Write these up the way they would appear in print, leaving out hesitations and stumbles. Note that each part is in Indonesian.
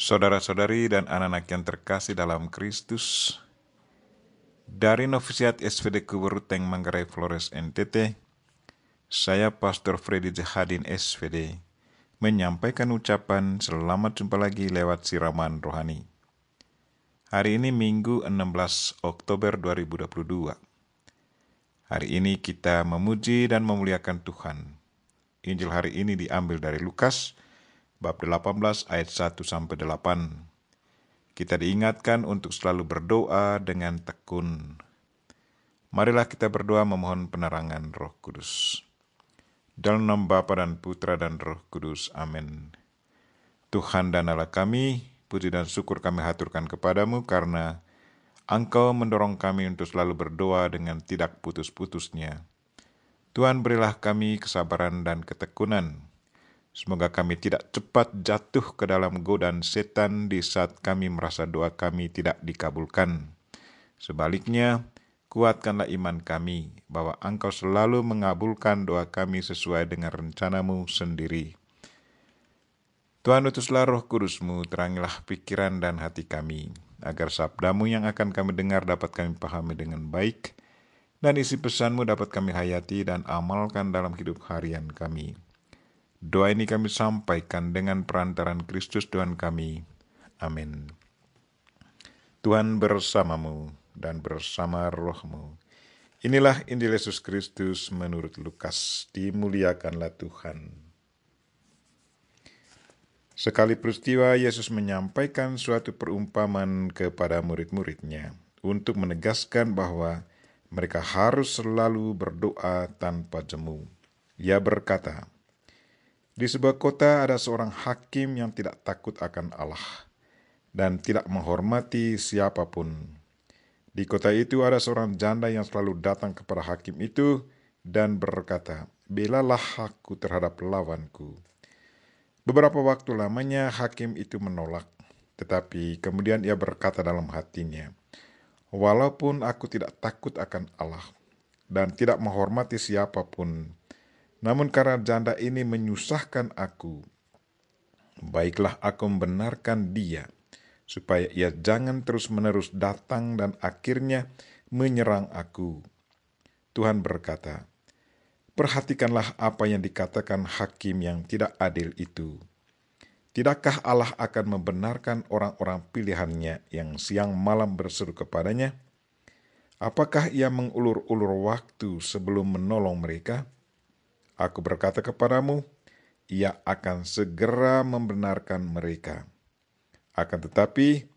Saudara-saudari dan anak-anak yang terkasih dalam Kristus, dari Novisiat SVD Kuburuteng Manggarai Flores NTT, saya Pastor Freddy Jahadin SVD menyampaikan ucapan selamat jumpa lagi lewat siraman rohani. Hari ini Minggu 16 Oktober 2022. Hari ini kita memuji dan memuliakan Tuhan. Injil hari ini diambil dari Lukas bab 18 ayat 1-8. Kita diingatkan untuk selalu berdoa dengan tekun. Marilah kita berdoa memohon penerangan Roh Kudus. Dalam nama Bapa dan Putra dan Roh Kudus. Amin. Tuhan dan Allah kami, puji dan syukur kami haturkan kepadamu karena Engkau mendorong kami untuk selalu berdoa dengan tidak putus-putusnya. Tuhan, berilah kami kesabaran dan ketekunan. Semoga kami tidak cepat jatuh ke dalam godaan setan di saat kami merasa doa kami tidak dikabulkan. Sebaliknya, kuatkanlah iman kami bahwa Engkau selalu mengabulkan doa kami sesuai dengan rencanamu sendiri. Tuhan, utuslah Roh Kudus-Mu, terangilah pikiran dan hati kami, agar sabdamu yang akan kami dengar dapat kami pahami dengan baik, dan isi pesan-Mu dapat kami hayati dan amalkan dalam hidup harian kami. Doa ini kami sampaikan dengan perantaran Kristus Tuhan kami. Amin. Tuhan bersamamu dan bersama rohmu. Inilah Injil Yesus Kristus menurut Lukas. Dimuliakanlah Tuhan. Sekali peristiwa Yesus menyampaikan suatu perumpamaan kepada murid-muridnya untuk menegaskan bahwa mereka harus selalu berdoa tanpa jemu. Ia berkata, di sebuah kota ada seorang hakim yang tidak takut akan Allah dan tidak menghormati siapapun. Di kota itu ada seorang janda yang selalu datang kepada hakim itu dan berkata, belalah aku terhadap lawanku. Beberapa waktu lamanya hakim itu menolak, tetapi kemudian ia berkata dalam hatinya, walaupun aku tidak takut akan Allah dan tidak menghormati siapapun, namun karena janda ini menyusahkan aku, baiklah aku membenarkan dia, supaya ia jangan terus-menerus datang dan akhirnya menyerang aku. Tuhan berkata, perhatikanlah apa yang dikatakan hakim yang tidak adil itu. Tidakkah Allah akan membenarkan orang-orang pilihannya yang siang malam berseru kepadanya? Apakah ia mengulur-ulur waktu sebelum menolong mereka? Aku berkata kepadamu, ia akan segera membenarkan mereka. Akan tetapi,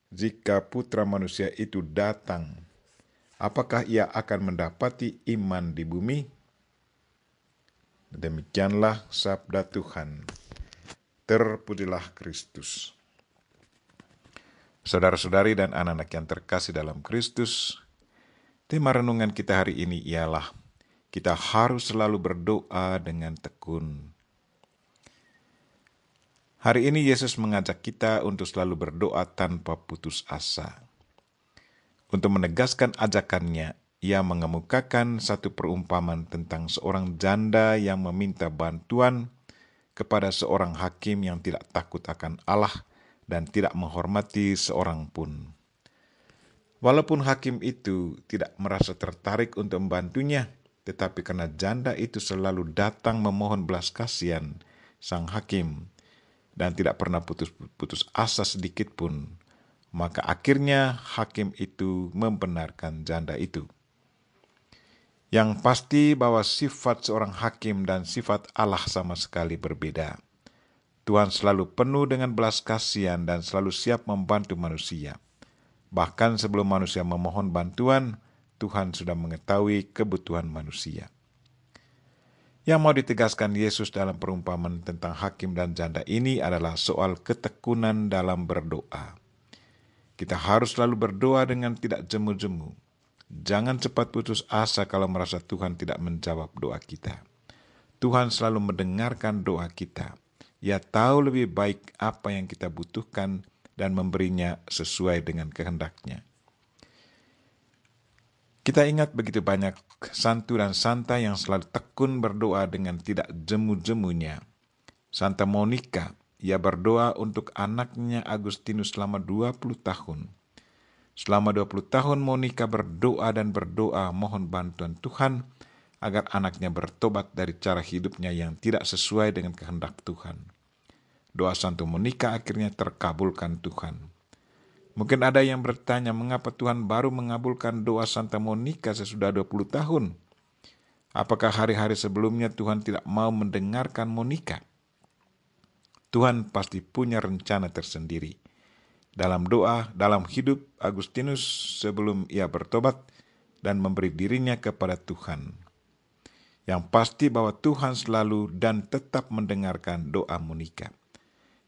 jika putra manusia itu datang, apakah ia akan mendapati iman di bumi? Demikianlah sabda Tuhan. Terpujilah Kristus. Saudara-saudari dan anak-anak yang terkasih dalam Kristus, tema renungan kita hari ini ialah kita harus selalu berdoa dengan tekun. Hari ini Yesus mengajak kita untuk selalu berdoa tanpa putus asa. Untuk menegaskan ajakannya, ia mengemukakan satu perumpamaan tentang seorang janda yang meminta bantuan kepada seorang hakim yang tidak takut akan Allah dan tidak menghormati seorang pun. Walaupun hakim itu tidak merasa tertarik untuk membantunya, tetapi karena janda itu selalu datang memohon belas kasihan sang hakim dan tidak pernah putus asa sedikit pun, maka akhirnya hakim itu membenarkan janda itu. Yang pasti bahwa sifat seorang hakim dan sifat Allah sama sekali berbeda. Tuhan selalu penuh dengan belas kasihan dan selalu siap membantu manusia. Bahkan sebelum manusia memohon bantuan, Tuhan sudah mengetahui kebutuhan manusia. Yang mau ditegaskan Yesus dalam perumpamaan tentang hakim dan janda ini adalah soal ketekunan dalam berdoa. Kita harus selalu berdoa dengan tidak jemu-jemu. Jangan cepat putus asa kalau merasa Tuhan tidak menjawab doa kita. Tuhan selalu mendengarkan doa kita. Ia tahu lebih baik apa yang kita butuhkan dan memberinya sesuai dengan kehendaknya. Kita ingat begitu banyak santu dan santa yang selalu tekun berdoa dengan tidak jemu-jemunya. Santa Monica ia berdoa untuk anaknya Agustinus selama 20 tahun. Selama 20 tahun Monica berdoa dan berdoa mohon bantuan Tuhan agar anaknya bertobat dari cara hidupnya yang tidak sesuai dengan kehendak Tuhan. Doa Santo Monica akhirnya terkabulkan Tuhan. Mungkin ada yang bertanya, mengapa Tuhan baru mengabulkan doa Santa Monica sesudah 20 tahun? Apakah hari-hari sebelumnya Tuhan tidak mau mendengarkan Monica? Tuhan pasti punya rencana tersendiri. Dalam doa, dalam hidup Agustinus sebelum ia bertobat dan memberi dirinya kepada Tuhan. Yang pasti bahwa Tuhan selalu dan tetap mendengarkan doa Monica.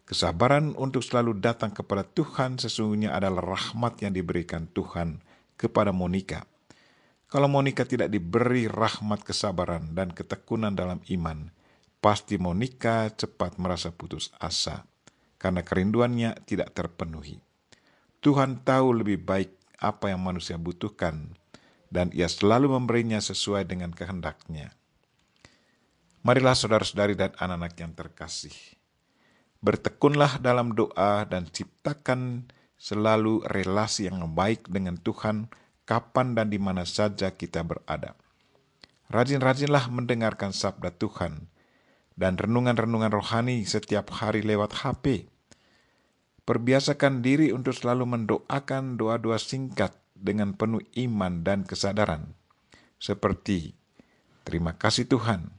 Kesabaran untuk selalu datang kepada Tuhan sesungguhnya adalah rahmat yang diberikan Tuhan kepada Monica. Kalau Monica tidak diberi rahmat kesabaran dan ketekunan dalam iman, pasti Monica cepat merasa putus asa karena kerinduannya tidak terpenuhi. Tuhan tahu lebih baik apa yang manusia butuhkan dan ia selalu memberinya sesuai dengan kehendaknya. Marilah saudara-saudari dan anak-anak yang terkasih, bertekunlah dalam doa dan ciptakan selalu relasi yang baik dengan Tuhan kapan dan di mana saja kita berada. Rajin-rajinlah mendengarkan sabda Tuhan dan renungan-renungan rohani setiap hari lewat HP. Perbiasakan diri untuk selalu mendoakan doa-doa singkat dengan penuh iman dan kesadaran. Seperti, terima kasih Tuhan,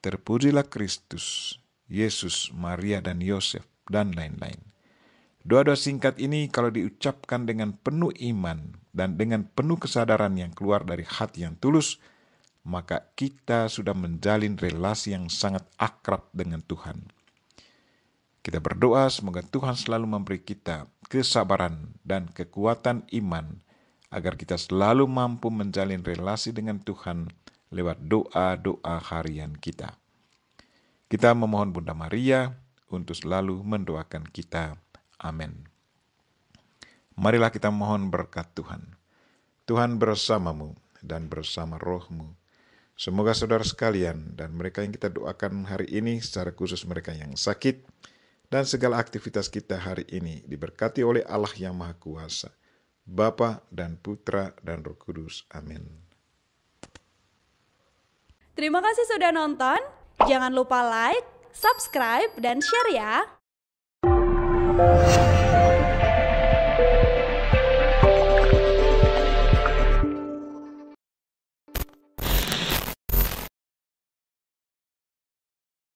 terpujilah Kristus, Yesus, Maria, dan Yosef, dan lain-lain. Doa-doa singkat ini kalau diucapkan dengan penuh iman dan dengan penuh kesadaran yang keluar dari hati yang tulus, maka kita sudah menjalin relasi yang sangat akrab dengan Tuhan. Kita berdoa semoga Tuhan selalu memberi kita kesabaran dan kekuatan iman agar kita selalu mampu menjalin relasi dengan Tuhan lewat doa-doa harian kita. Kita memohon Bunda Maria untuk selalu mendoakan kita. Amin. Marilah kita mohon berkat Tuhan. Tuhan bersamamu dan bersama rohmu. Semoga saudara sekalian dan mereka yang kita doakan hari ini, secara khusus mereka yang sakit, dan segala aktivitas kita hari ini diberkati oleh Allah yang Maha Kuasa, Bapa dan Putra dan Roh Kudus. Amin. Terima kasih sudah nonton. Jangan lupa like, subscribe, dan share ya.